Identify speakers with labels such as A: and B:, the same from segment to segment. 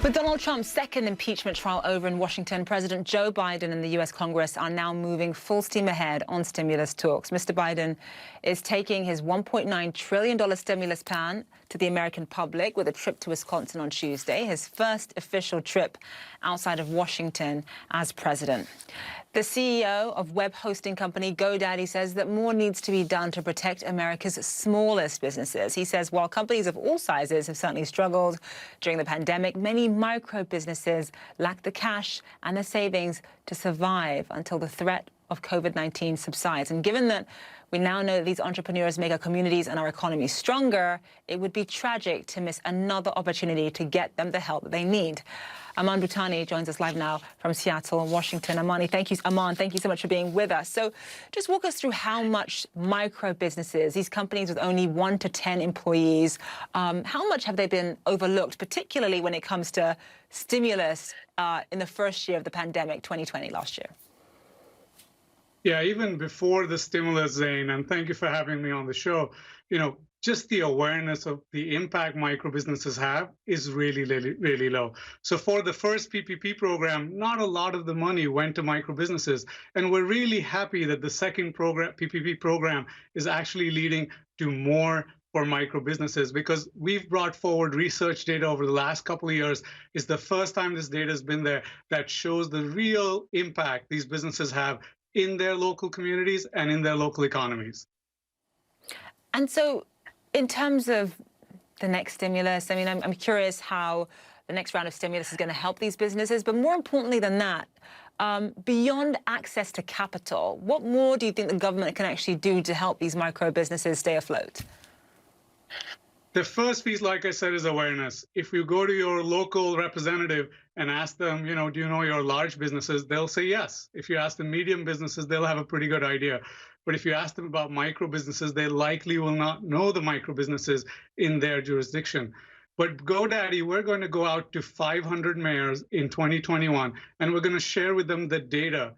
A: With Donald Trump's second impeachment trial over in Washington, President Joe Biden and the U.S. Congress are now moving full steam ahead on stimulus talks. Mr. Biden is taking his $1.9 trillion stimulus plan to the American public with a trip to Wisconsin on Tuesday, his first official trip outside of Washington as president. The CEO of web hosting company GoDaddy says that more needs to be done to protect America's smallest businesses. He says while companies of all sizes have certainly struggled during the pandemic, many micro businesses lack the cash and the savings to survive until the threat of COVID-19 subsides. And given that we now know that these entrepreneurs make our communities and our economy stronger, it would be tragic to miss another opportunity to get them the help that they need. Aman Bhutani joins us live now from Seattle and Washington. Aman, thank you so much for being with us. So just walk us through how much micro businesses, these companies with only 1 to 10 employees, how much have they been overlooked, particularly when it comes to stimulus in the first year of the pandemic, 2020, last year?
B: Yeah, even before the stimulus, Zane, and thank you for having me on the show, just the awareness of the impact micro businesses have is really, really, really low. So for the first PPP program, not a lot of the money went to micro businesses. And we're really happy that the second program, PPP program, is actually leading to more for micro businesses, because we've brought forward research data over the last couple of years. It's the first time this data has been there that shows the real impact these businesses have in their local communities and in their local economies.
A: And so in terms of the next stimulus, I mean, I'm curious how the next round of stimulus is going to help these businesses. But more importantly than that, beyond access to capital, what more do you think the government can actually do to help these micro businesses stay afloat?
B: The first piece, like I said, is awareness. If you go to your local representative and ask them, do you know your large businesses, they'll say yes. If you ask the medium businesses, they'll have a pretty good idea. But if you ask them about micro businesses, they likely will not know the micro businesses in their jurisdiction. But GoDaddy, we're going to go out to 500 mayors in 2021, and we're going to share with them the data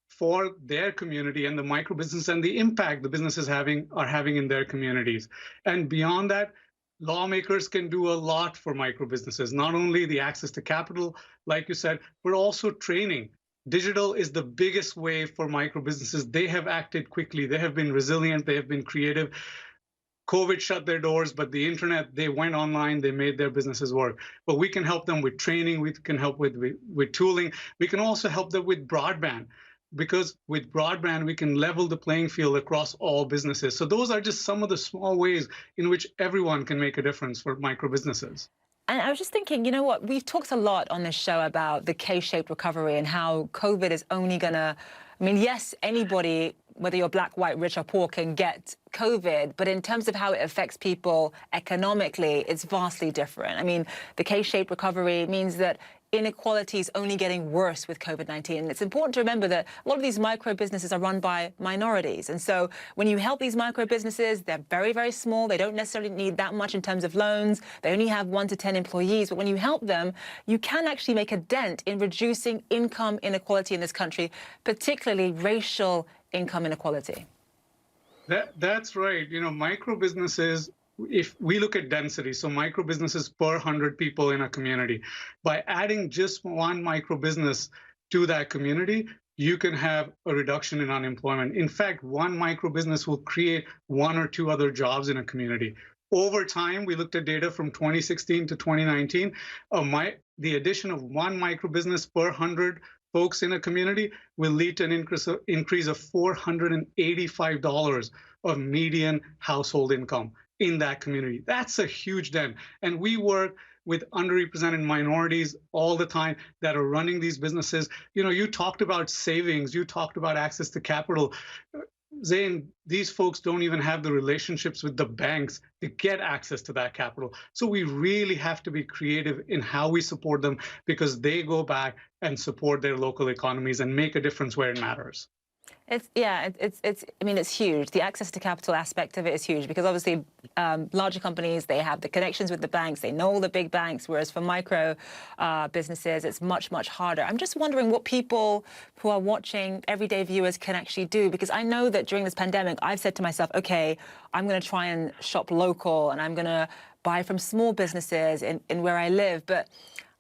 B: for their community and the micro business and the impact the businesses are having in their communities. And beyond that, lawmakers can do a lot for micro businesses, not only the access to capital, like you said, but also training. Digital is the biggest way for micro businesses. They have acted quickly. They have been resilient. They have been creative. COVID shut their doors, but the internet, they went online, they made their businesses work. But we can help them with training. We can help with tooling. We can also help them with broadband, because with broadband, we can level the playing field across all businesses. So those are just some of the small ways in which everyone can make a difference for micro businesses.
A: And I was just thinking, you know what, we've talked a lot on this show about the K-shaped recovery and how COVID is only gonna, I mean, yes, anybody, whether you're black, white, rich or poor, can get COVID, but in terms of how it affects people economically, it's vastly different. I mean, the K-shaped recovery means that inequality is only getting worse with COVID-19. And it's important to remember that a lot of these micro businesses are run by minorities. And so when you help these micro businesses, they're very, very small. They don't necessarily need that much in terms of loans. They only have 1 to 10 employees. But when you help them, you can actually make a dent in reducing income inequality in this country, particularly racial income inequality.
B: That's right. Micro businesses, if we look at density, so micro businesses per 100 people in a community, by adding just one micro business to that community, you can have a reduction in unemployment. In fact, one micro business will create 1 or 2 other jobs in a community. Over time, we looked at data from 2016 to 2019. The addition of one micro business per 100 folks in a community will lead to an increase of $485 of median household income in that community. That's a huge dent. And we work with underrepresented minorities all the time that are running these businesses. You talked about savings, you talked about access to capital. Zane, these folks don't even have the relationships with the banks to get access to that capital. So we really have to be creative in how we support them, because they go back and support their local economies and make a difference where it matters.
A: I mean, it's huge. The access to capital aspect of it is huge, because obviously larger companies, they have the connections with the banks, they know all the big banks, whereas for micro businesses, it's much, much harder. I'm just wondering what people who are watching, everyday viewers, can actually do, because I know that during this pandemic, I've said to myself, okay, I'm going to try and shop local and I'm going to buy from small businesses in where I live. But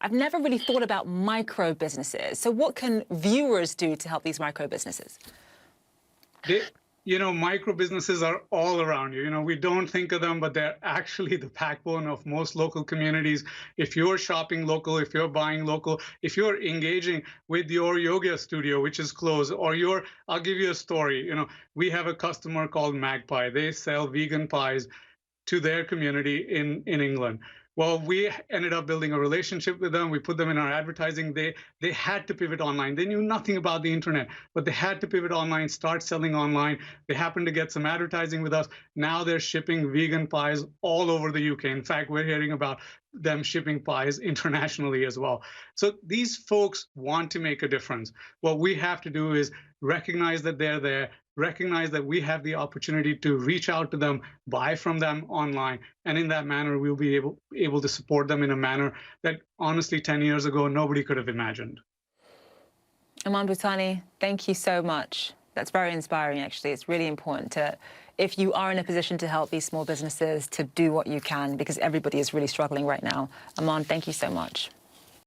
A: I've never really thought about micro businesses. So what can viewers do to help these micro businesses?
B: Micro businesses are all around you. We don't think of them, but they're actually the backbone of most local communities. If you're shopping local, if you're buying local, if you're engaging with your yoga studio, which is closed, or I'll give you a story. We have a customer called Magpie. They sell vegan pies to their community in England. Well, we ended up building a relationship with them. We put them in our advertising. They had to pivot online. They knew nothing about the internet, but they had to pivot online, start selling online. They happened to get some advertising with us. Now they're shipping vegan pies all over the UK. In fact, we're hearing about them shipping pies internationally as well. So these folks want to make a difference. What we have to do is recognize that they're there, recognize that we have the opportunity to reach out to them, buy from them online, and in that manner, we'll be able to support them in a manner that honestly 10 years ago, nobody could have imagined.
A: Aman Bhutani, thank you so much. That's very inspiring, actually. It's really important to, if you are in a position to help these small businesses, to do what you can, because everybody is really struggling right now. Aman, thank you so much.